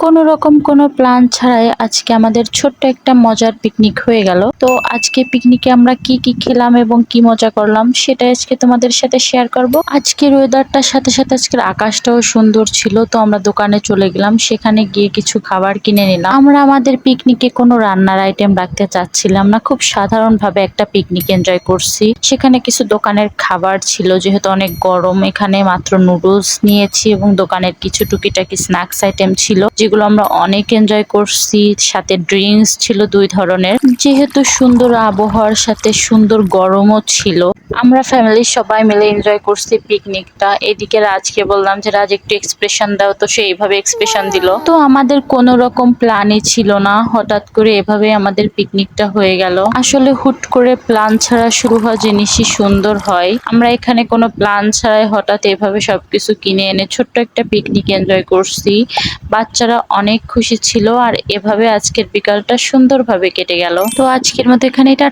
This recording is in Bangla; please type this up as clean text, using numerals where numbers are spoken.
কোনো রকম কোনো প্ল্যান ছাড়াই আজকে আমাদের ছোট্ট একটা মজার পিকনিক হয়ে গেল। তো আজকে পিকনিকে আমরা কি কি খেলাম এবং কি মজা করলাম সেটা আজকে তোমাদের সাথে শেয়ার করব। আজকের ওয়েদারটার সাথে সাথে আজকের আকাশটাও সুন্দর ছিল, তো আমরা দোকানে চলে গেলাম, সেখানে গিয়ে কিছু খাবার কিনে নিলাম। আমরা আমাদের পিকনিকে কোনো রান্নার আইটেম রাখতে চাচ্ছিলাম না, খুব সাধারণভাবে একটা পিকনিক এনজয় করছি। সেখানে কিছু দোকানের খাবার ছিল, যেহেতু অনেক গরম, এখানে মাত্র নুডলস নিয়েছি এবং দোকানের কিছু টুকিটাকি স্ন্যাক্স আইটেম ছিল যেগুলো আমরা অনেক এনজয় করছি। সাথে ড্রিঙ্কস ছিল 2 ধরনের। যেহেতু সুন্দর আবহাওয়ার সাথে সুন্দর গরমও ছিল, আমরা ফ্যামিলির সবাই মিলে এনজয় করছি পিকনিকটা। এদিকে রাজকে বললাম যে রাজ একটু এক্সপ্রেশন দাও, তো সে এইভাবে এক্সপ্রেশন দিল। তো আমাদের কোনো রকম প্ল্যানই ছিল না, হঠাৎ করে এভাবে আমাদের পিকনিকটা হয়ে গেল। আসলে হুট করে প্ল্যান ছাড়া শুরু হওয়া জিনিসই সুন্দর হয়। আমরা এখানে কোনো প্ল্যান ছাড়াই হঠাৎ এভাবে সবকিছু কিনে এনে ছোট্ট একটা পিকনিক এনজয় করছি। বাচ্চারা অনেক খুশি ছিল আর এভাবে আজকের বিকালটা সুন্দরভাবে কেটে গেল। তো আজকের মতো এখানে এটা